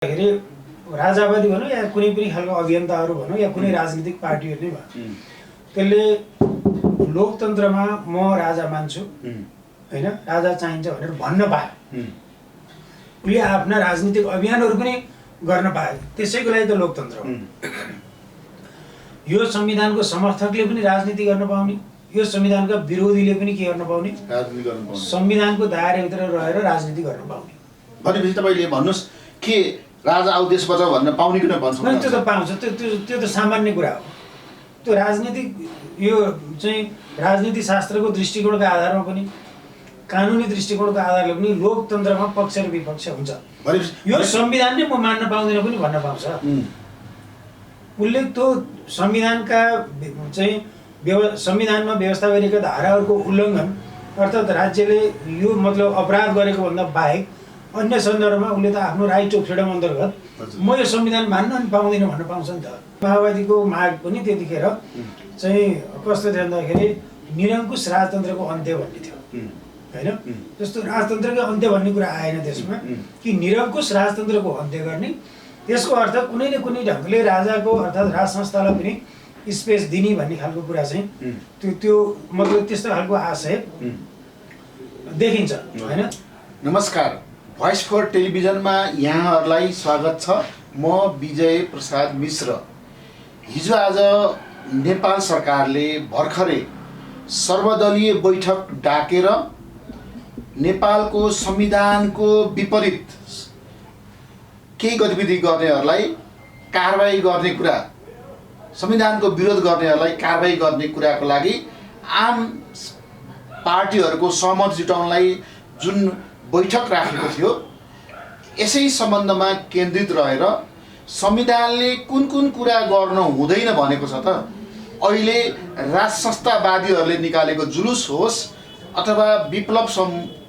राजावादी भनौँ या कुनै पनि खालको अभियन्ताहरू भनौँ या कुनै राजनीतिक पार्टीहरू नै भयो त्यसले लोकतन्त्रमा म राजा मान्छु हैन राजा चाहिन्छ भनेर भन्न पाए उसले आफ्ना राजनीतिक अभियानहरू पनि गर्न पाए त्यसैको लागि त लोकतन्त्र हो। यो संविधानको समर्थकले पनि राजनीति गर्न पाउने यो संविधानका विरोधीले पनि के गर्न पाउने राजनीति गर्न पाउने संविधानको दायराभित्र रहेर राजनीति गर्न पाउने। भनेपछि तपाईले भन्नुस् के राजा आउ देश बचाऊ भन्न पाउने कि नभन्छ त्यो त पाउँछ त्यो त सामान्य कुरा हो। त्यो राजनीतिक यो चाहिँ राजनीति शास्त्रको दृष्टिकोणको आधारमा पनि कानुनी दृष्टिकोणको आधारले पनि लोकतन्त्रमा पक्ष र विपक्ष हुन्छ। यो संविधान नै म मान्न पाउँदैन पनि भन्न पाउँछ। उसले त्यो संविधानका चाहिँ संविधानमा व्यवस्था गरिएका धाराहरूको उल्लङ्घन अर्थात् राज्यले यो मतलब अपराध गरेको भन्दा बाहेक अन्य सन्दर्भमा उसले त आफ्नो राइट अफ फ्रिडम अन्तर्गत म यो संविधान मान्न अनि पाउँदैन भन्न पाउँछ नि त। माओवादीको माग पनि त्यतिखेर चाहिँ कस्तो थियो भन्दाखेरि निरङ्कुश राजतन्त्रको अन्त्य भन्ने थियो हैन। जस्तो राजतन्त्रको अन्त्य भन्ने कुरा आएन त्यसमा कि निरङ्कुश राजतन्त्रको अन्त्य गर्ने त्यसको अर्थ कुनै न कुनै ढङ्गले राजाको अर्थात् राज संस्थालाई पनि स्पेस दिने भन्ने खालको कुरा चाहिँ त्यो मतलब त्यस्तो खालको आशय देखिन्छ हैन। नमस्कार, भोइस फर टेलिभिजनमा यहाँहरूलाई स्वागत छ। म विजय प्रसाद मिश्र। हिजो आज नेपाल सरकारले भर्खरै सर्वदलीय बैठक डाकेर नेपालको संविधानको विपरीत केही गतिविधि गर्नेहरूलाई कारबाही गर्ने कुरा, संविधानको विरोध गर्नेहरूलाई कारबाही गर्ने कुराको लागि आम पार्टीहरूको सहमति जुटाउनलाई जुन बैठक राखेको थियो यसै सम्बन्धमा केन्द्रित रहेर संविधानले कुन कुन कुरा गर्न हुँदैन भनेको छ त। अहिले राज संस्थावादीहरूले निकालेको जुलुस होस् अथवा विप्लव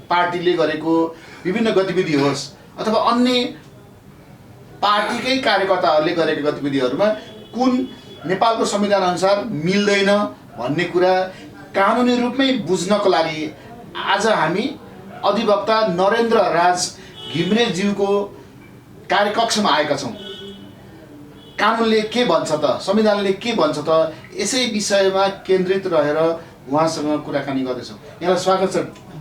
पार्टीले गरेको विभिन्न गतिविधि होस् अथवा अन्य पार्टीकै कार्यकर्ताहरूले गरेको गतिविधिहरूमा कुन नेपालको संविधान अनुसार मिल्दैन भन्ने कुरा कानुनी रूपमै बुझ्नको लागि आज हामी अधिवक्ता नरेन्द्र राज घिमिरेज्यूको कार्यकक्षमा आएका छौँ। कानुनले के भन्छ त, संविधानले के भन्छ त, यसै विषयमा केन्द्रित रहेर उहाँसँग कुराकानी गर्दैछौँ। यहाँलाई स्वागत छ।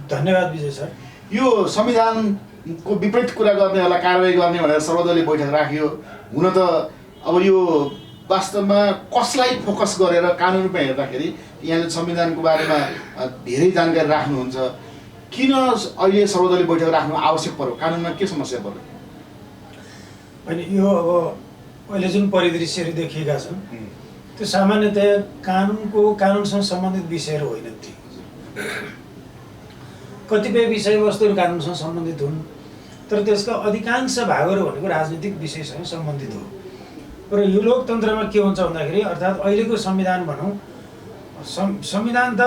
धन्यवाद विजय सर। यो संविधानको विपरीत कुरा गर्नेहरूलाई कारबाही गर्ने भनेर सर्वदलीय बैठक राखियो। हुन त अब यो वास्तवमा कसलाई फोकस गरेर कानुन रूपमा हेर्दाखेरि यहाँले संविधानको बारेमा धेरै जानकारी राख्नुहुन्छ, किन अहिले सर्वदलीय बैठक राख्नु आवश्यक पर्यो? कानुनमा के समस्या पर्यो? अनि यो अब अहिले जुन परिदृश्यहरू देखिएका छन् त्यो सामान्यतया कानुनसँग सम्बन्धित विषयहरू होइनन् ती। कतिपय विषयवस्तुहरू कानुनसँग सम्बन्धित हुन् तर त्यसका अधिकांश भागहरू भनेको राजनीतिक विषयसँग सम्बन्धित हो। र यो लोकतन्त्रमा के हुन्छ भन्दाखेरि अर्थात् अहिलेको संविधान भनौँ, संविधान त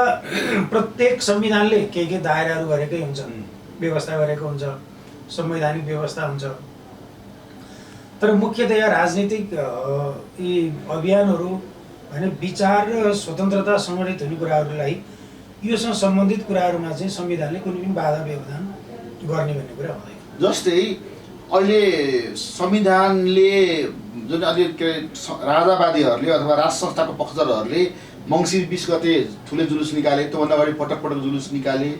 प्रत्येक संविधानले के दायराहरू गरेकै हुन्छ, व्यवस्था गरेको हुन्छ, संवैधानिक व्यवस्था हुन्छ। तर मुख्यतया राजनीतिक यी अभियानहरू होइन विचार र स्वतन्त्रता सङ्गठित हुने कुराहरूलाई योसँग सम्बन्धित कुराहरूमा चाहिँ संविधानले कुनै पनि बाधा व्यवधान गर्ने भन्ने कुरा हुँदैन। जस्तै अहिले संविधानले जुन अहिले के राजावादीहरूले अथवा राज संस्थाको पक्षधरहरूले मङ्सिर 20 गते ठुलो जुलुस निकाले, त्योभन्दा अगाडि पटक पटक जुलुस निकाले।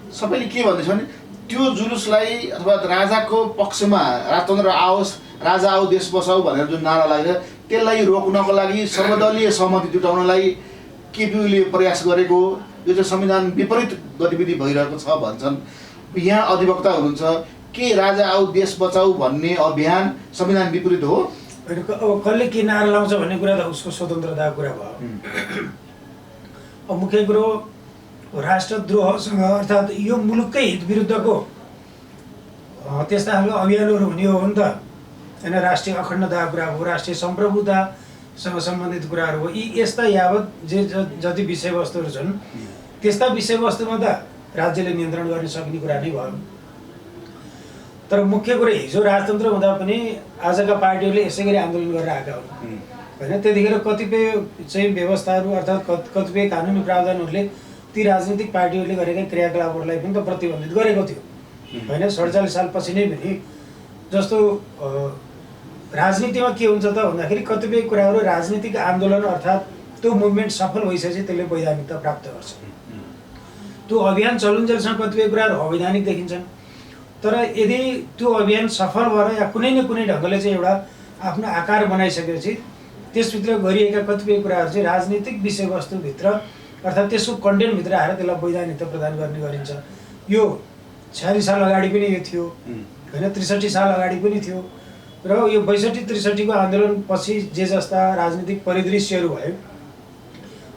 सबैले के भन्दैछ भने त्यो जुलुसलाई अथवा राजाको पक्षमा राजतन्त्र आओस्, राजा आऊ देश बचाऊ भनेर जुन नारा लाग्यो त्यसलाई रोक्नको लागि सर्वदलीय सहमति जुटाउनलाई केपीले प्रयास गरेको यो चाहिँ संविधान विपरीत गतिविधि भइरहेको छ भन्छन्। यहाँ अधिवक्ता हुनुहुन्छ, के राजा आऊ देश बचाऊ भन्ने अभियान संविधान विपरीत हो? अब कसले के नारा लाउँछ भन्ने कुरा त उसको स्वतन्त्रताको कुरा भयो। अब मुख्य कुरो राष्ट्रद्रोहसँग अर्थात् यो मुलुककै हित विरुद्धको त्यस्ता खालको अभियानहरू हुने हो नि त होइन। राष्ट्रिय अखण्डताको कुरा हो, राष्ट्रिय सम्प्रभुतासँग सम्बन्धित कुराहरू हो। यी यस्ता यावत जति विषयवस्तुहरू छन् त्यस्ता विषयवस्तुमा त राज्यले नियन्त्रण गर्न सक्ने कुरा नै भयो। तर मुख्य कुरा हिजो राजतन्त्र हुँदा पनि आजका पार्टीहरूले यसै गरी आन्दोलन गरेर आएका हुन् होइन। त्यतिखेर कतिपय चाहिँ व्यवस्थाहरू अर्थात् कतिपय कानुनी प्रावधानहरूले ती राजनीतिक पार्टीहरूले गरेका क्रियाकलापहरूलाई पनि त प्रतिबन्धित गरेको थियो होइन। 47 सालपछि नै पनि जस्तो राजनीतिमा के हुन्छ त भन्दाखेरि कतिपय कुराहरू राजनीतिक आन्दोलन अर्थात् त्यो मुभमेन्ट सफल भइसकेपछि त्यसले वैधानिकता प्राप्त गर्छ। त्यो अभियान चलुन्जेलसम्म कतिपय कुराहरू अवैधानिक देखिन्छन्, तर यदि त्यो अभियान सफल भएर या कुनै न कुनै ढङ्गले चाहिँ एउटा आफ्नो आकार बनाइसकेपछि त्यसभित्र गरिएका कतिपय कुराहरू चाहिँ राजनीतिक विषयवस्तुभित्र अर्थात् त्यसको कन्टेन्टभित्र आएर त्यसलाई वैधानिकता प्रदान गर्ने गरिन्छ। यो 46 साल अगाडि पनि यो थियो होइन, 63 साल अगाडि पनि थियो र यो 62-63 को आन्दोलनपछि जे जस्ता राजनीतिक परिदृश्यहरू भयो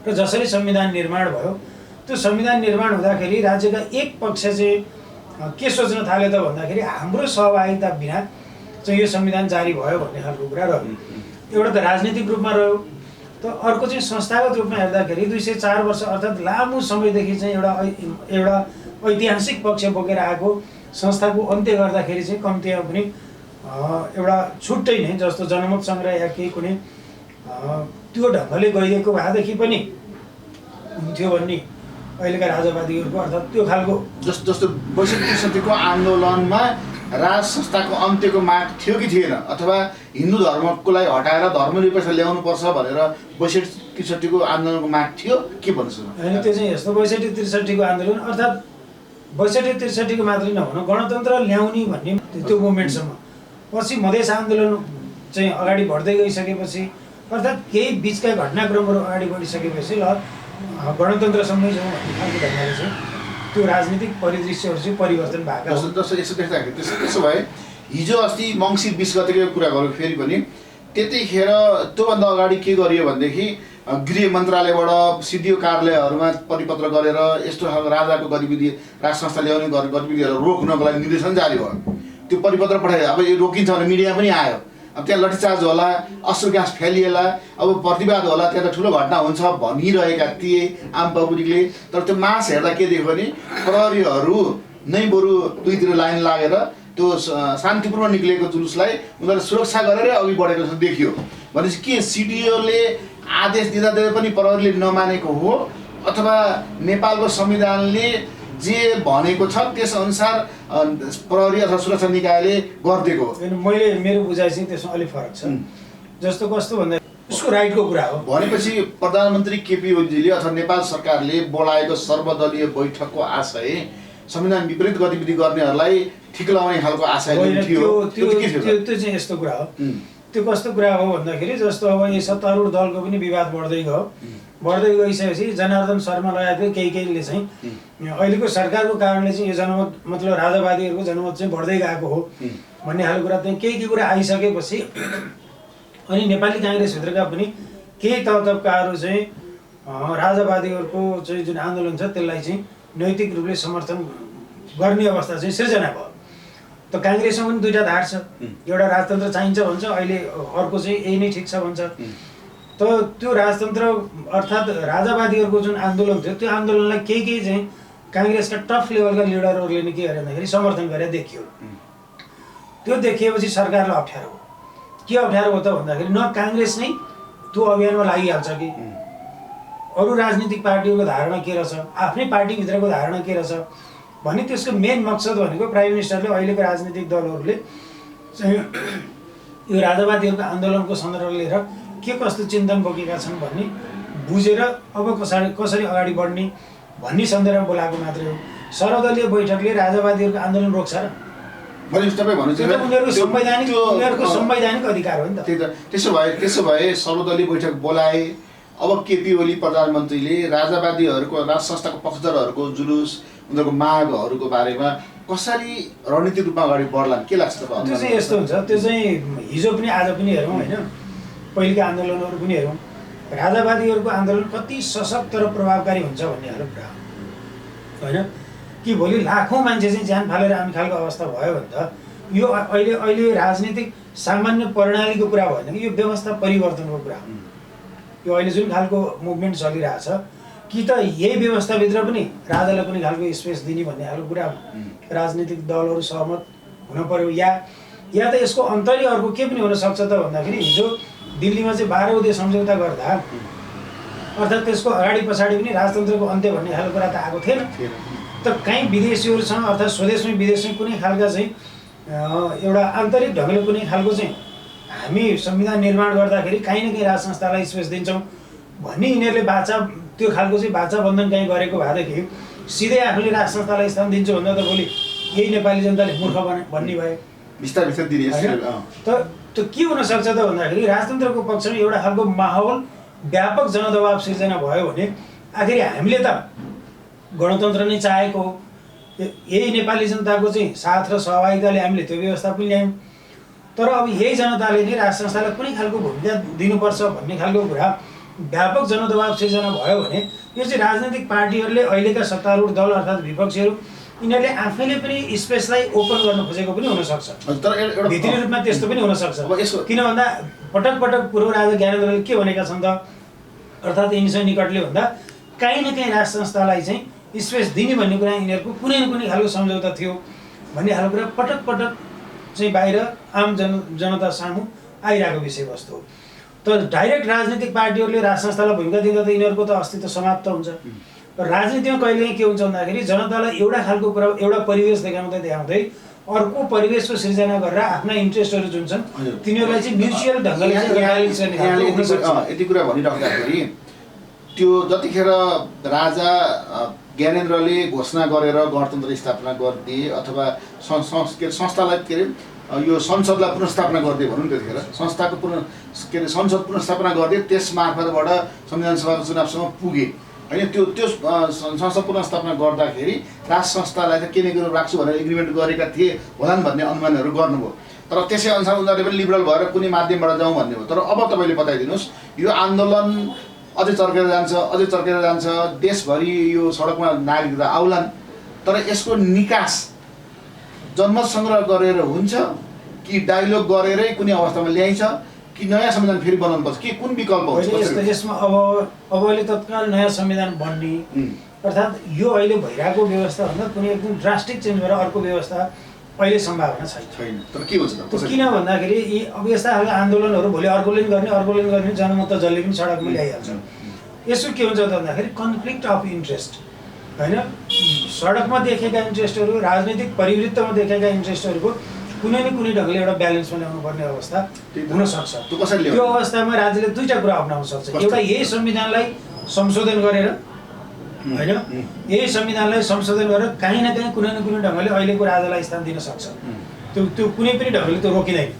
र जसरी संविधान निर्माण भयो, त्यो संविधान निर्माण हुँदाखेरि राज्यका एक पक्ष चाहिँ के सोच्न थाल्यो त भन्दाखेरि हाम्रो सहभागिता बिना चाहिँ यो संविधान जारी भयो भन्ने खालको कुरा रह्यो। एउटा त राजनीतिक रूपमा रह्यो, त अर्को चाहिँ संस्थागत रूपमा हेर्दाखेरि 204 वर्ष अर्थात् लामो समयदेखि चाहिँ एउटा ऐतिहासिक पक्ष बोकेर आएको संस्थाको अन्त्य गर्दाखेरि चाहिँ कम्तीमा पनि एउटा छुट्टै नै जस्तो जनमत सङ्ग्रह या केही कुनै त्यो ढङ्गले गइएको भएदेखि पनि हुन्थ्यो भन्ने अहिलेका राजावादीहरूको अर्थात् त्यो खालको जस्तो 62-63 को आन्दोलनमा राज संस्थाको अन्त्यको माग थियो कि थिएन, अथवा हिन्दू धर्मको लागि हटाएर धर्मनिरपेक्ष ल्याउनु पर्छ भनेर 62-63 को आन्दोलनको माग थियो के भन्नु सक्नुहुन्छ? होइन, त्यो चाहिँ यस्तो 62-63 को आन्दोलन अर्थात् 62-63 को मात्रै नभनौँ, गणतन्त्र ल्याउने भन्ने त्यो मुभमेन्टसम्म पछि मधेस आन्दोलन चाहिँ अगाडि बढ्दै गइसकेपछि अर्थात् केही बिचका घटनाक्रमहरू अगाडि बढिसकेपछि ल गणतन्त्रसँगै जाउँ भन्ने खालको ढङ्गले चाहिँ त्यो राजनीतिक परिदृश्यहरू चाहिँ परिवर्तन भएको जस्तो यसो देख्दाखेरि त्यसो भए हिजो अस्ति मङ्सिर 20 गतेको कुरा गरौँ फेरि पनि त्यतिखेर त्योभन्दा अगाडि के गरियो भनेदेखि गृह मन्त्रालयबाट सिडिओ कार्यालयहरूमा परिपत्र गरेर यस्तो खालको राजाको गतिविधि राज संस्था ल्याउने गतिविधिहरू रोक्नको लागि निर्देशन जारी भयो। त्यो परिपत्र पठाइयो, अब यो रोकिन्छ भने मिडिया पनि आयो, अब त्यहाँ लठीचार्ज होला, अश्रु ग्यास फ्यालिएला, अब प्रतिवाद होला, त्यहाँ त ठुलो घटना हुन्छ भनिरहेका थिए आम पब्लिकले। तर त्यो मास हेर्दा के देख्यो भने प्रहरीहरू नै बरु दुईतिर लाइन लागेर त्यो शान्तिपूर्ण निक्लेको जुलुसलाई उनीहरूले सुरक्षा गरेर अघि बढेको जस्तो देखियो। भनेपछि के सिडिओले आदेश दिँदा पनि प्रहरीले नमानेको हो, अथवा नेपालको संविधानले जे भनेको छ त्यसअनुसार प्रहरी अथवा सुरक्षा निकायले गरिदिएको हो? मैले मेरो बुझाइ चाहिँ त्यसमा अलिक फरक छ। जस्तो कस्तो भन्दा उसको राइटको कुरा हो। भनेपछि प्रधानमन्त्री केपी ओलीले अथवा नेपाल सरकारले बोलाएको सर्वदलीय बैठकको आशय संविधान विपरीत गतिविधि गर्नेहरूलाई ठिक लगाउने खालको आशय थियो। त्यो चाहिँ यस्तो कुरा हो। त्यो कस्तो कुरा हो भन्दाखेरि जस्तो अब यो सत्तारूढ दलको पनि विवाद बढ्दै गइसकेपछि जनार्दन शर्मा लगायतको केहीले चाहिँ अहिलेको सरकारको कारणले चाहिँ यो जनमत मतलब राजावादीहरूको जनमत चाहिँ बढ्दै गएको हो भन्ने खालको कुरा चाहिँ केही कुरा आइसकेपछि अनि नेपाली काङ्ग्रेसभित्रका पनि केही तबकाहरू चाहिँ राजावादीहरूको चाहिँ जुन आन्दोलन छ त्यसलाई चाहिँ नैतिक रूपले समर्थन गर्ने अवस्था चाहिँ सृजना भयो। त काङ्ग्रेसमा पनि दुईटा धार छ, एउटा राजतन्त्र चाहिन्छ भन्छ, अहिले अर्को चाहिँ यही नै ठिक छ भन्छ। त त्यो राजतन्त्र अर्थात् राजावादीहरूको जुन आन्दोलन थियो त्यो आन्दोलनलाई केही चाहिँ काङ्ग्रेसका टफ लेभलका लिडरहरूले नै के गरे भन्दाखेरि समर्थन गरेर देखियो। त्यो देखिएपछि सरकारलाई अप्ठ्यारो हो। के अप्ठ्यारो हो त भन्दाखेरि न काङ्ग्रेस नै त्यो अभियानमा लागिहाल्छ कि अरू राजनीतिक पार्टीहरूको धारणा के रहेछ, आफ्नै पार्टीभित्रको धारणा के रहेछ भने त्यसको मेन मकसद भनेको प्राइम मिनिस्टरले अहिलेको राजनीतिक दलहरूले चाहिँ यो राजावादीहरूको आन्दोलनको सन्दर्भ लिएर के कस्तो चिन्तन बोकेका छन् भन्ने बुझेर अब कसरी अगाडि बढ्ने भन्ने सन्दर्भमा बोलाएको मात्रै हो। सर्वदलीय बैठकले राजावादीहरूको आन्दोलन रोक्छ र? उनीहरूको संवैधानिक अधिकार हो नि त। त्यसो भए सर्वदलीय बैठक बोलाए, अब केपी ओली प्रधानमन्त्रीले राजावादीहरूको राज संस्थाको पक्षधरहरूको जुलुस उनीहरूको मागहरूको बारेमा कसरी रणनीतिक रूपमा अगाडि बढ्लान् के लाग्छ तपाईँ? त्यो चाहिँ यस्तो हुन्छ, त्यो चाहिँ हिजो पनि आज पनि हेरौँ होइन, पहिलेका आन्दोलनहरू पनि हेरौँ, राजावादीहरूको आन्दोलन कति सशक्त र प्रभावकारी हुन्छ भन्ने खालको कुरा हो होइन। कि भोलि लाखौँ मान्छे चाहिँ ज्यान फालेर आउने खालको अवस्था भयो भने त यो अहिले राजनीतिक सामान्य प्रणालीको कुरा भएन कि यो व्यवस्था परिवर्तनको कुरा हो। यो अहिले जुन खालको मुभमेन्ट चलिरहेछ कि त यही व्यवस्थाभित्र पनि राजालाई पनि खालको स्पेस दिने भन्ने खालको कुरा राजनीतिक दलहरू सहमत हुन पर्यो, या त यसको अन्तर्य अर्को के पनि हुनसक्छ त भन्दाखेरि हिजो दिल्लीमा चाहिँ 12 औँ सम्झौता गर्दा अर्थात् त्यसको अगाडि पछाडि पनि राजतन्त्रको अन्त्य भन्ने खालको कुरा त आएको थिएन। त कहीँ विदेशीहरूसँग अर्थात् स्वदेशमै विदेशमै कुनै खालका चाहिँ एउटा आन्तरिक ढङ्गले कुनै खालको चाहिँ हामी संविधान निर्माण गर्दाखेरि काहीँ न काहीँ राज संस्थालाई स्पेस दिन्छौँ भन्ने यिनीहरूले बाचा त्यो खालको चाहिँ बाचा बन्धन काहीँ गरेको भएदेखि सिधै आफूले राज संस्थालाई स्थान दिन्छु भन्दा त भोलि यही नेपाली जनताले मूर्ख भन्ने भयो बिस्तारै दिने त्यो के हुनसक्छ त भन्दाखेरि राजतन्त्रको पक्षमा एउटा खालको माहौल व्यापक जनदबाव सिर्जना भयो भने आखिर हामीले त गणतन्त्र नै चाहेको हो यही नेपाली जनताको चाहिँ साथ र सहभागिताले हामीले त्यो व्यवस्था पनि ल्यायौँ तर अब यही जनताले नै राज संस्थालाई कुनै खालको भूमिका दिनुपर्छ भन्ने खालको कुरा व्यापक जनदबाव सिर्जना भयो भने यो चाहिँ राजनैतिक पार्टीहरूले अहिलेका सत्तारूढ दल अर्थात् विपक्षीहरू यिनीहरूले आफैले पनि स्पेसलाई ओपन गर्न खोजेको पनि हुनसक्छ तर भित्री रूपमा त्यस्तो पनि हुनसक्छ किन भन्दा पटक पटक पूर्व राजा ज्ञानेन्द्रले के भनेका छन् त अर्थात् यिनीसँग निकटले भन्दा काहीँ न काहीँ राज संस्थालाई चाहिँ स्पेस दिने भन्ने कुरा यिनीहरूको कुनै न कुनै खालको सम्झौता थियो भन्ने खालको कुरा पटक पटक चाहिँ बाहिर आम जनता सामु आइरहेको विषयवस्तु हो तर डाइरेक्ट राजनीतिक पार्टीहरूले राज संस्थालाई भूमिका दिँदा त यिनीहरूको त अस्तित्व समाप्त हुन्छ राजनीतिमा कहिलेकाहीँ के हुन्छ भन्दाखेरि जनतालाई एउटा खालको कुरा एउटा परिवेश देखाउँदै अर्को परिवेशको सृजना गरेर आफ्ना इन्ट्रेस्टहरू जुन छन् तिनीहरूलाई चाहिँ म्युचुअल ढङ्गले यति कुरा भनिराख्दाखेरि त्यो जतिखेर राजा ज्ञानेन्द्रले घोषणा गरेर गणतन्त्र स्थापना गरिदिए अथवा संस्थालाई के अरे यो संसदलाई पुनर्स्थापना गरिदिए भनौँ त्यतिखेर संस्थाको संसद पुनर्स्थापना गरिदिए त्यस मार्फतबाट संविधान सभाको चुनावसम्म पुगे होइन त्यो संसद पुनर्स्थापना गर्दाखेरि राज संस्थालाई त के नै राख्छु भनेर एग्रिमेन्ट गरेका थिए होलान् भन्ने अनुमानहरू गर्नुभयो तर त्यसै अनुसार उनीहरूले पनि लिबरल भएर कुनै माध्यमबाट जाउँ भन्ने हो तर अब तपाईँले बताइदिनुहोस् यो आन्दोलन अझै चर्केर जान्छ देशभरि यो सडकमा नागरिकता आउलान् तर यसको निकास जनमत सङ्ग्रह गरेर हुन्छ कि डायलग गरेरै कुनै अवस्थामा ल्याइन्छ कि नयाँ संविधान फेरि बनाउनु पर्छ के कुन विकल्प हुन्छ यसमा अब अहिले तत्काल नयाँ संविधान बन्ने अर्थात् यो अहिले भइरहेको व्यवस्था भन्दा कुनै एकदम ड्रास्टिक चेन्ज भएर अर्को व्यवस्था अहिले सम्भावना छैन तर के हुन्छ किन भन्दाखेरि यी अब यस्ता खालको आन्दोलनहरू भोलि अर्कोले गर्ने जनमत त जसले पनि सडकमा ल्याइहाल्छ यसो के हुन्छ त भन्दाखेरि कन्फ्लिक्ट अफ इन्ट्रेस्ट होइन सडकमा देखेका इन्ट्रेस्टहरू राजनीतिक परिवृत्तमा देखेका इन्ट्रेस्टहरूको कुनै न कुनै ढङ्गले एउटा ब्यालेन्समा ल्याउनु पर्ने अवस्था हुनसक्छ त्यो अवस्थामा राज्यले दुईवटा कुरा अप्नाउन सक्छ एउटा यही संविधानलाई संशोधन गरेर होइन यही संविधानलाई संशोधन गरेर काहीँ न काहीँ कुनै न कुनै ढङ्गले अहिलेको राजालाई स्थान दिन सक्छ त्यो कुनै पनि ढङ्गले त्यो रोकिँदैन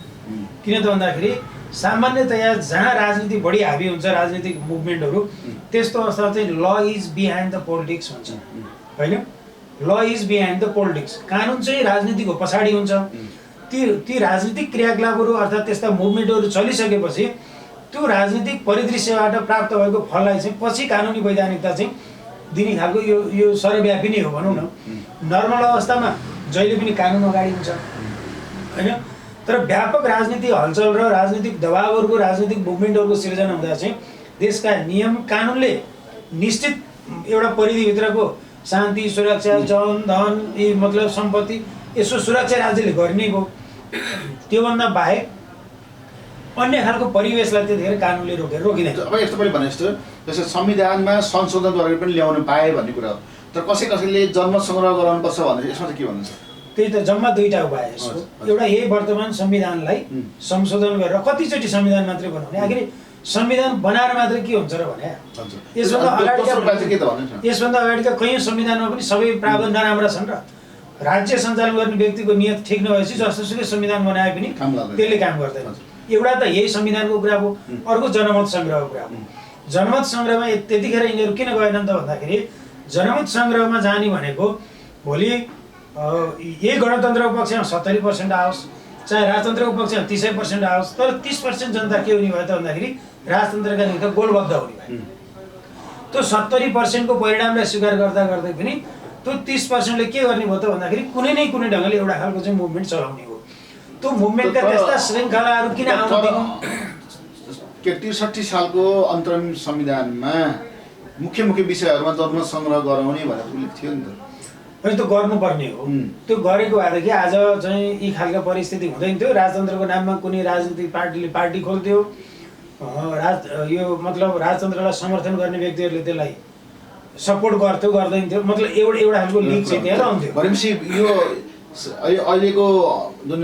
किन त भन्दाखेरि सामान्यतया जहाँ राजनीति बढी हाबी हुन्छ राजनीतिक मुभमेन्टहरू त्यस्तो अवस्था चाहिँ ल इज बिहाइन्ड द पोलिटिक्स भन्छ होइन ल इज बिहाइन्ड द पोलिटिक्स कानुन चाहिँ राजनीतिको पछाडि हुन्छ ती राजनीतिक क्रियाकलापहरू अर्थात् त्यस्ता मुभमेन्टहरू चलिसकेपछि त्यो राजनीतिक परिदृश्यबाट प्राप्त भएको फललाई चाहिँ पछि कानुनी वैधानिकता चाहिँ दिने खालको यो सर्वव्यापी नै हो भनौँ न नर्मल अवस्थामा जहिले पनि कानुन अगाडि हुन्छ होइन तर व्यापक राजनीतिक हलचल र राजनीतिक दबावहरूको राजनीतिक मुभमेन्टहरूको सिर्जना हुँदा चाहिँ देशका नियम कानुनले निश्चित एउटा परिधिभित्रको शान्ति सुरक्षा जन धन यी मतलब सम्पत्ति यसो सुरक्षा राज्यले गर्ने भयो त्योभन्दा बाहेक अन्य खालको परिवेशलाई त्यतिखेर कानुनले रोकिँदैन अब यस्तो पनि भने जस्तो जस्तो संविधानमा संशोधन गरेर पनि ल्याउन पाए भन्ने कुरा हो तर कसैले जनमत सङ्ग्रह गराउनुपर्छ भने यसमा चाहिँ के भन्नुहुन्छ त्यही त जम्मा दुईवटा उपाय यसको एउटा यही वर्तमान संविधानलाई संशोधन गरेर कतिचोटि संविधान मात्रै बनाउने आखिर संविधान बनाएर मात्रै के हुन्छ र भने यसभन्दा अगाडिका कैयौँ संविधानमा पनि सबै प्रावधान नराम्रा छन् र राज्य सञ्चालन गर्ने व्यक्तिको नियत ठिक नभएपछि जस्तोसुकै संविधान बनाए पनि त्यसले काम गर्दैन एउटा त यही संविधानको कुरा हो अर्को जनमत सङ्ग्रहको कुरा हो जनमत सङ्ग्रहमा त्यतिखेर यिनीहरू किन गएनन् त भन्दाखेरि जनमत सङ्ग्रहमा जाने भनेको भोलि यही गणतन्त्रको पक्षमा 70% आओस् चाहे राजतन्त्रको पक्षमा 30% आओस् तर 30% जनता के हुने भयो त भन्दाखेरि राजतन्त्रका निम्ति गोलबद्ध हुने भयो त्यो 70% को परिणामलाई स्वीकार गर्दा गर्दै पनि त्यो 30% ले के गर्ने भयो त भन्दाखेरि कुनै न कुनै ढङ्गले एउटा खालको चाहिँ मुभमेन्ट चलाउने हो त्यो मुभमेन्टका त्यस्ता श्रृङ्खलाहरू किन आउन दिनु के 63 सालको अन्तरिम संविधानमा मुख्य विषयहरूमा जनमत सङ्ग्रह गराउने भनेर उल्लेख थियो नि त अनि त्यो गर्नुपर्ने हो त्यो गरेको भएदेखि आज चाहिँ यी खालका परिस्थिति हुँदैन थियो राजतन्त्रको नाममा कुनै राजनीतिक पार्टीले पार्टी खोल्थ्यो यो मतलब राजतन्त्रलाई समर्थन गर्ने व्यक्तिहरूले त्यसलाई सपोर्ट गर्थ्यो गर्दैन थियो मतलब एउटा खालको लिग चाहिँ त्यहाँ रहन्थ्यो भनेपछि यो अहिलेको जुन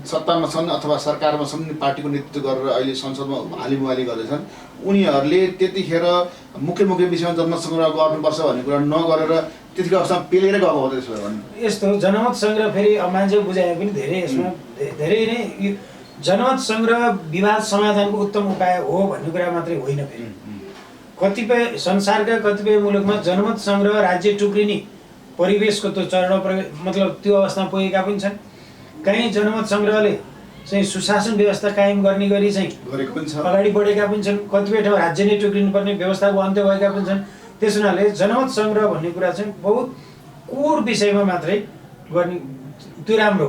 सत्तामा छन् अथवा सरकारमा छन् पार्टीको नेतृत्व गरेर अहिले संसदमा हालिमुहाली गर्दैछन् उनीहरूले त्यतिखेर मुख्य मुख्य विषयमा जनमत सङ्ग्रह गर्नुपर्छ भन्ने कुरा नगरेर त्यतिको अवस्थामा पेलेर गएको हो त्यसो भने यस्तो जनमत सङ्ग्रह फेरि मान्छे बुझाए पनि धेरै यसमा धेरै नै जनमत सङ्ग्रह विवाद समाधानको उत्तम उपाय हो भन्ने कुरा मात्रै होइन। फेरि कतिपय संसारका कतिपय मुलुकमा जनमत सङ्ग्रह राज्य टुक्रिने परिवेशको त्यो चरण मतलब त्यो अवस्थामा पुगेका पनि छन्। कहीँ जनमत सङ्ग्रहले चाहिँ सुशासन व्यवस्था कायम गर्ने गरी चाहिँ गरेको पनि छ, अगाडि बढेका पनि छन्। कतिपय ठाउँ राज्य नै टुक्रिनुपर्ने व्यवस्थाको अन्त्य भएका पनि छन्। त्यस हुनाले जनमत सङ्ग्रह भन्ने कुरा चाहिँ बहुत कोर विषयमा मात्रै गर्ने त्यो राम्रो।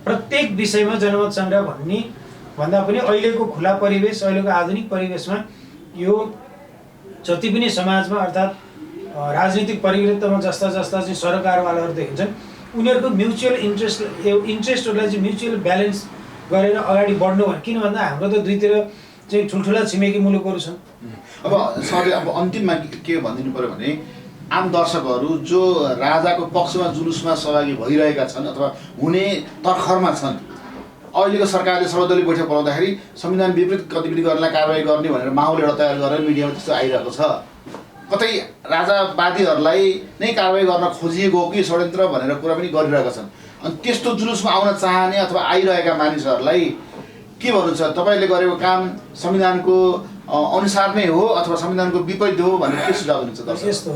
प्रत्येक विषयमा जनमत सङ्ग्रह भन्ने भन्दा पनि अहिलेको खुला परिवेश अहिलेको आधुनिक परिवेशमा यो जति पनि समाजमा अर्थात् राजनीतिक परिवृत्तमा जस्ता जस्ता चाहिँ सरकारवालाहरू देखिन्छन् उनीहरूको म्युचुअल इन्ट्रेस्टहरूलाई चाहिँ म्युचुअल ब्यालेन्स गरेर अगाडि बढ्नु भने किन भन्दा हाम्रो त दुईतिर चाहिँ ठुल्ठुला छिमेकी मुलुकहरू छन्। अब सरले अब अन्तिममा के भनिदिनु पऱ्यो भने आम दर्शकहरू जो राजाको पक्षमा जुलुसमा सहभागी भइरहेका छन् अथवा हुने तर्खरमा छन् अहिलेको सरकारले सर्वदलीय बैठक बोलाउँदाखेरि संविधान विपरीत गतिविधि गर्नलाई कारवाही गर्ने भनेर माहौल एउटा तयार गरेर मिडियामा त्यस्तो आइरहेको छ। कतै राजावादीहरूलाई नै कारवाही गर्न खोजिएको हो कि षड्यन्त्र भनेर कुरा पनि गरिरहेका छन्। अनि त्यस्तो जुलुसमा आउन चाहने अथवा आइरहेका मानिसहरूलाई के भन्नुहुन्छ? तपाईँले गरेको काम संविधानको अनुसार नै हो अथवा संविधानको विपरीत हो भनेर के सुझाव दिनुहुन्छ? यस्तो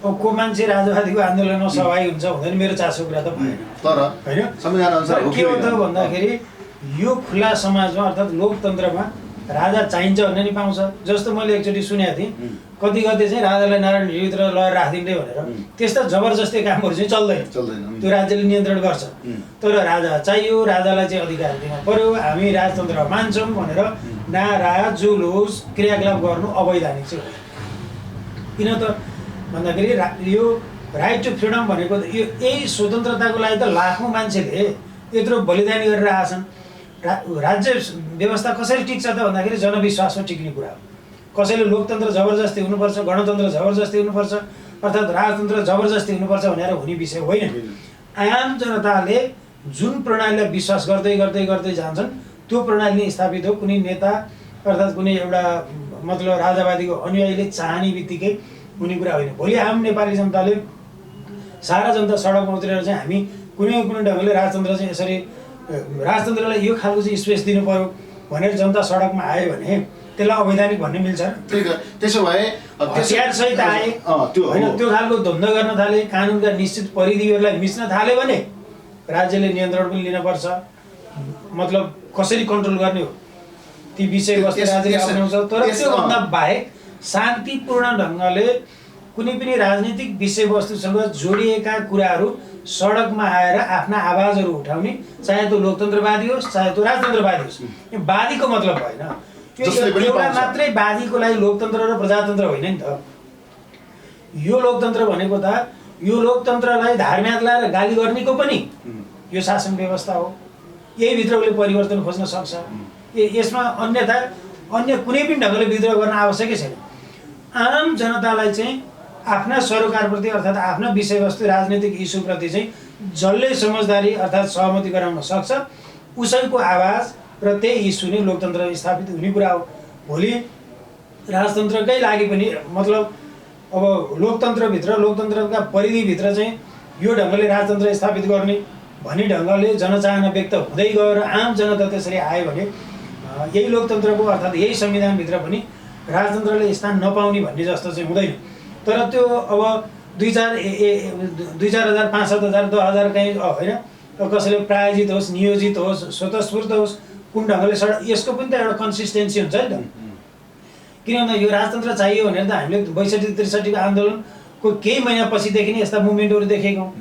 हो को मान्छे राजावादीको आन्दोलनमा सहभागी हुन्छ हुँदैन मेरो चासो कुरा त भएन, तर होइन संविधान अनुसार के हो त भन्दाखेरि यो खुला समाजमा अर्थात् लोकतन्त्रमा राजा चाहिन्छ भन्ने नि पाउँछ। जस्तो मैले एकचोटि सुनेको थिएँ कति चाहिँ राजालाई नारायण भित्र लगेर राखिदिँदै भनेर त्यस्ता जबरजस्ती कामहरू चाहिँ चल्दैन, त्यो राज्यले नियन्त्रण गर्छ। तर राजा चाहियो, राजालाई चाहिँ अधिकार दिन पर्यो, हामी राजतन्त्र मान्छौँ भनेर नारा जुलुस क्रियाकलाप गर्नु अवैधानिक चाहिँ हो। किन त भन्दाखेरि यो राइट टु फ्रिडम भनेको यो यही स्वतन्त्रताको लागि त लाखौँ मान्छेले यत्रो बलिदानी गरेर आएछन्। राज्य व्यवस्था कसरी टिक्छ त भन्दाखेरि जनविश्वासमा टिक्ने कुरा हो। कसैले लोकतन्त्र जबरजस्ती हुनुपर्छ, गणतन्त्र जबरजस्ती हुनुपर्छ अर्थात् राजतन्त्र जबरजस्ती हुनुपर्छ भनेर हुने विषय होइन। आम जनताले जुन प्रणालीलाई विश्वास गर्दै गर्दै गर्दै जान्छन् त्यो प्रणाली स्थापित हो। कुनै नेता अर्थात् कुनै एउटा मतलब राजावादीको अनुयायीले चाहने बित्तिकै हुने कुरा होइन। भोलि आम नेपाली जनताले सारा जनता सडकमा उत्रेर चाहिँ हामी कुनै ढङ्गले राजतन्त्र चाहिँ यसरी राजतन्त्रलाई यो खालको चाहिँ स्पेस दिनु पर्यो भनेर जनता सडकमा आयो भने त्यसलाई अवैधानिक भन्ने मिल्छ? त्यसो भए हतियारसहित आए होइन, त्यो खालको धन्दा गर्न थाले, कानुनका निश्चित परिधिहरूलाई मिच्न थाल्यो भने राज्यले नियन्त्रण पनि लिनुपर्छ। मतलब कसरी कन्ट्रोल गर्ने हो ती विषयवस्तु राज्यले अपनाउँछ। तर त्योभन्दा बाहेक शान्तिपूर्ण ढङ्गले कुनै पनि राजनीतिक विषयवस्तुसँग जोडिएका कुराहरू सडकमा आएर आफ्ना आवाजहरू उठाउने, चाहे त्यो लोकतन्त्रवादी होस् चाहे त्यो राजतन्त्रवादी होस्, यो वादीको मतलब भएन। एउटा मात्रै वादीको लागि लोकतन्त्र र प्रजातन्त्र होइन नि त। यो लोकतन्त्र भनेको त यो लोकतन्त्रलाई धारम्याद लाएर गाली गर्नेको पनि यो शासन व्यवस्था हो। यही भित्र उसले परिवर्तन खोज्न सक्छ। यसमा अन्यथा अन्य कुनै पनि ढङ्गले विद्रोह गर्न आवश्यकै छैन। आम जनतालाई चाहिँ आफ्ना सरोकारप्रति अर्थात् आफ्ना विषयवस्तु राजनीतिक इस्युप्रति चाहिँ जसले समझदारी अर्थात् सहमति गराउन सक्छ उसैको आवाज र त्यही इस्यु नै लोकतन्त्र स्थापित हुने कुरा हो। भोलि राजतन्त्रकै लागि पनि मतलब अब लोकतन्त्रभित्र लोकतन्त्रका परिधिभित्र चाहिँ यो ढङ्गले राजतन्त्र स्थापित गर्ने भन्ने ढङ्गले जनचाहना व्यक्त हुँदै गयो र आम जनता त्यसरी आयो भने यही लोकतन्त्रको अर्थात् यही संविधानभित्र पनि राजतन्त्रले स्थान नपाउने भन्ने जस्तो चाहिँ हुँदैन। तर त्यो अब 2,000 5,000 10,000 कहीँ होइन कसैले प्रायोजित होस्, नियोजित होस्, स्वतस्फूर्त होस्, कुन ढङ्गले यसको पनि त एउटा कन्सिस्टेन्सी हुन्छ नि त। किन भन्दा यो राजतन्त्र चाहियो भनेर त हामीले 62-63 आन्दोलनको केही महिनापछिदेखि नै यस्ता मुभमेन्टहरू देखेका हौँ।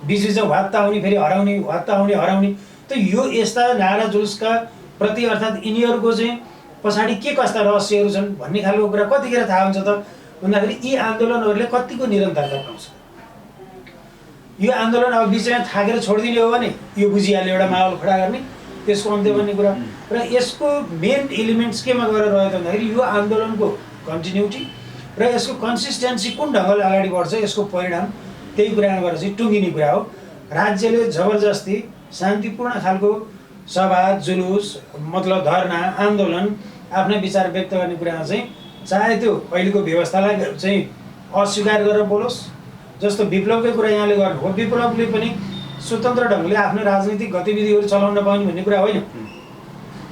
बिचबिचमा वात्ता आउने फेरि हराउने, वात्ता आउने हराउने। त यो यस्ता नारा जुलुसका प्रति अर्थात् यिनीहरूको चाहिँ पछाडि के कस्ता रहस्यहरू छन् भन्ने खालको कुरा कतिखेर थाहा हुन्छ त भन्दाखेरि यी आन्दोलनहरूले कतिको निरन्तरता पाउँछ। यो आन्दोलन अब बिचमा थाकेर छोडिदिने हो भने यो बुझिहाल्यो एउटा माहौल खडा गर्ने त्यसको अन्त्य भन्ने कुरा। र यसको मेन एलिमेन्ट्स केमा गएर रह्यो त भन्दाखेरि यो आन्दोलनको कन्टिन्युटी र यसको कन्सिस्टेन्सी कुन ढङ्गले अगाडि बढ्छ यसको परिणाम त्यही कुरामा गएर चाहिँ टुङ्गिने कुरा हो। राज्यले जबरजस्ती शान्तिपूर्ण खालको सभा जुलुस मतलब धरना आन्दोलन आफ्नै विचार व्यक्त गर्ने कुरामा चाहिँ चाहे त्यो अहिलेको व्यवस्थालाई चाहिँ अस्वीकार गरेर बोलोस्, जस्तो विप्लवकै कुरा यहाँले गर्नुभयो, विप्लवले पनि स्वतन्त्र ढङ्गले आफ्नो राजनीतिक गतिविधिहरू चलाउन पाउने भन्ने कुरा होइन।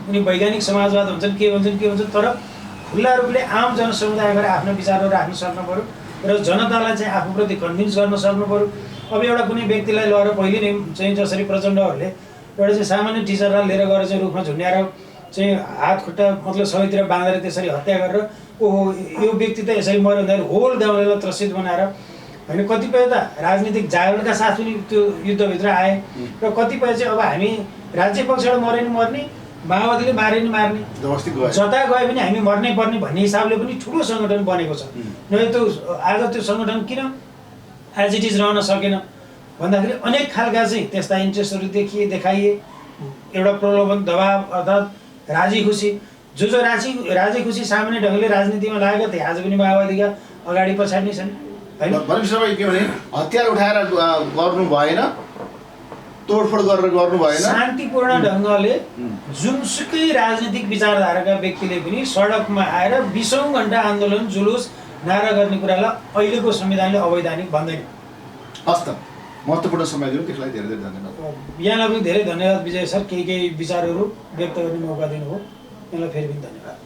उनी वैज्ञानिक समाजवाद भन्छन् के भन्छन् तर खुल्ला रूपले आम जनसमुदायबाट आफ्नो विचारहरू राख्न सक्नु पऱ्यो र जनतालाई चाहिँ आफूप्रति कन्भिन्स गर्न सक्नु पऱ्यो। अब एउटा कुनै व्यक्तिलाई लगेर पहिले नै चाहिँ जसरी प्रचण्डहरूले एउटा चाहिँ सामान्य टिचरलाई लिएर गएर चाहिँ रुखमा झुन्ड्याएर चाहिँ हात खुट्टा मतलब सबैतिर बाँधेर त्यसरी हत्या गरेर ओहो यो व्यक्ति त यसरी मऱ्यो भन्दाखेरि होल गाउँलाई त्रसित बनाएर होइन, कतिपय त राजनीतिक जागरणका साथ पनि त्यो युद्धभित्र आए र कतिपय चाहिँ अब हामी राज्य पक्षबाट मरे नि मर्ने, माओवादीले मारे नि मार्ने, जता गए पनि हामी मर्नै पर्ने भन्ने हिसाबले पनि ठुलो सङ्गठन बनेको छ। न त्यो आज त्यो सङ्गठन किन एज इट इज रहन सकेन भन्दाखेरि अनेक खालका चाहिँ त्यस्ता इन्ट्रेस्टहरू देखाइए, एउटा प्रलोभन दबाव अर्थात् राजी खुसी जो राजी खुसी सामान्य ढङ्गले राजनीतिमा लागेका थिए आज पनि माओवादीका अगाडि पछाडि नै छन् होइन। भनेपछि के भने हतियार उठाएर गर्नु भएन, तोडफोड गरेर गर्नु भएन, शान्तिपूर्ण ढङ्गले जुनसुकै राजनीतिक विचारधाराका व्यक्तिले पनि सडकमा आएर 20औं घण्टा आन्दोलन जुलुस नारा गर्ने कुरालाई अहिलेको संविधानले अवैधानिक भन्दैन। हस् त, महत्त्वपूर्ण समय दिनु, त्यसलाई धेरै धेरै धन्यवाद। यहाँलाई पनि धेरै धन्यवाद विजय सर, केही विचारहरू व्यक्त गर्ने मौका दिनुभयो, यहाँलाई फेरि पनि धन्यवाद।